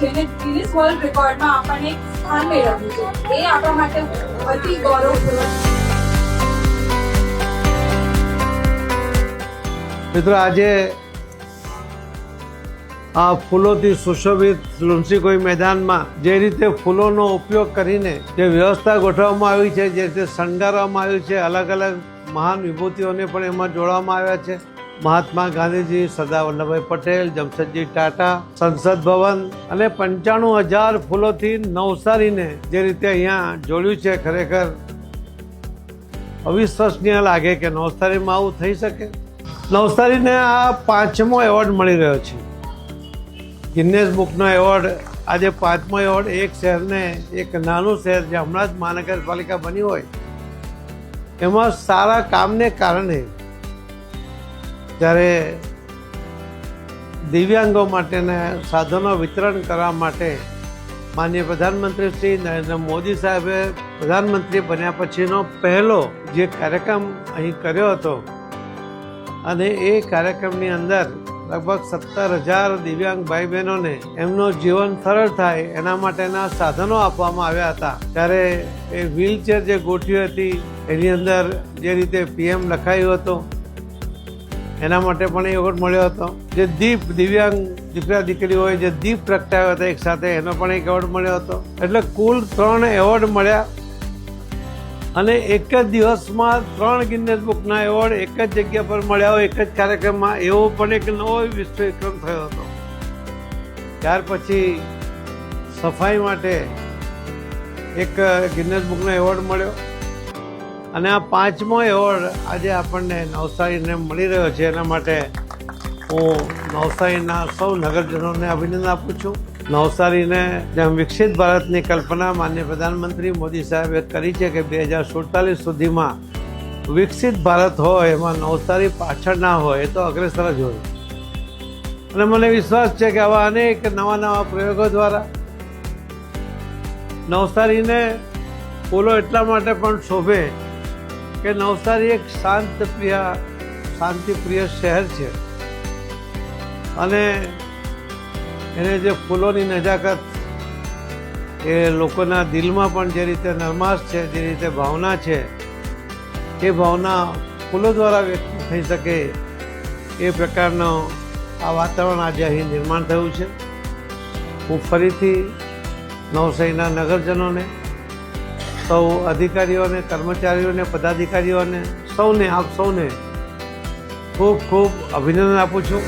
જેને Guinness world રેકોર્ડમાં આપણને એક સ્થાન મેળવ્યું છે, એ આપણા માટે અતિ ગૌરવપૂર્વક. મિત્રો, આજે આ ફૂલોથી સુશોભિત લુણસીકોઈ મેદાનમાં જે રીતે ફૂલોનો ઉપયોગ કરીને જે વ્યવસ્થા ગોઠવવામાં આવી છે, જે રીતે શણગારવામાં આવ્યું છે, અલગ અલગ મહાન વિભૂતિઓને પણ એમાં જોડવામાં આવ્યા છે. મહાત્મા ગાંધીજી, સરદાર વલ્લભભાઈ પટેલ, જમશેદજી ટાટા, સંસદ ભવન અને 95,000 ફૂલોથી નવસારીને જે રીતે અહીંયા જોડ્યું છે, ખરેખર અવિશ્વસનીય લાગે કે નવસારીમાં આવું થઈ શકે. નવસારીને આ 5મો એવોર્ડ મળી રહ્યો છે, ગિનેસ બુકનો એવોર્ડ. આજે 5મો એવોર્ડ એક શહેરને, એક નાનું શહેર જે હમણાં જ મહાનગરપાલિકા બની હોય એમાં સારા કામને કારણે જ્યારે દિવ્યાંગો માટેના સાધનો વિતરણ કરવા માટે માનનીય પ્રધાનમંત્રી શ્રી નરેન્દ્ર મોદી સાહેબે પ્રધાનમંત્રી બન્યા પછીનો પહેલો જે કાર્યક્રમ અહીં કર્યો હતો અને એ કાર્યક્રમની અંદર લગભગ 17,000 દિવ્યાંગ ભાઈ બહેનોને એમનું જીવન સરળ થાય એના માટેના સાધનો આપવામાં આવ્યા હતા. ત્યારે એ વ્હીલચેર જે ગોઠવી હતી એની અંદર જે રીતે PM લખાયું હતું એના માટે પણ એવોર્ડ મળ્યો હતો. જે દીપ, દિવ્યાંગ દીકરા દીકરી હોય જે દીપ પ્રગટાવ્યો હતો એક સાથે, એનો પણ એક એવોર્ડ મળ્યો હતો. એટલે કુલ 3 એવોર્ડ મળ્યા અને એક જ દિવસમાં 3 ગિનેસ બુકના એવોર્ડ એક જ જગ્યા પર મળ્યા હોય એક જ કાર્યક્રમમાં. એવો પણ એક નવો વિશ્વ વિક્રમ થયો હતો. ત્યાર પછી સફાઈ માટે એક ગિનેસ બુકનો એવોર્ડ મળ્યો અને આ 5મો એવોર્ડ આજે આપણને નવસારીને મળી રહ્યો છે. એના માટે હું નવસારીના સૌ નગરજનોને અભિનંદન આપું છું. નવસારીને જેમ વિકસિત ભારતની કલ્પના માનનીય પ્રધાનમંત્રી મોદી સાહેબે કરી છે કે 2047 સુધીમાં વિકસિત ભારત હોય એમાં નવસારી પાછળ ના હોય, એ તો અગ્રેસર જ હોય. અને મને વિશ્વાસ છે કે આવા અનેક નવા પ્રયોગો દ્વારા નવસારીને ફૂલો એટલા માટે પણ શોભે કે નવસારી એક શાંતિપ્રિય શહેર છે અને એને જે ફૂલોની નજાકત એ લોકોના દિલમાં પણ જે રીતે નરમાશ છે, જે રીતે ભાવના છે, એ ભાવના ફૂલો દ્વારા વ્યક્ત થઈ શકે એ પ્રકારનો આ વાતાવરણ આજે અહીં નિર્માણ થયું છે. હું ફરીથી નવસારીના નગરજનોને, સૌ અધિકારીઓને, કર્મચારીઓને, પદાધિકારીઓને, આપ સૌને ખૂબ ખૂબ અભિનંદન આપું છું.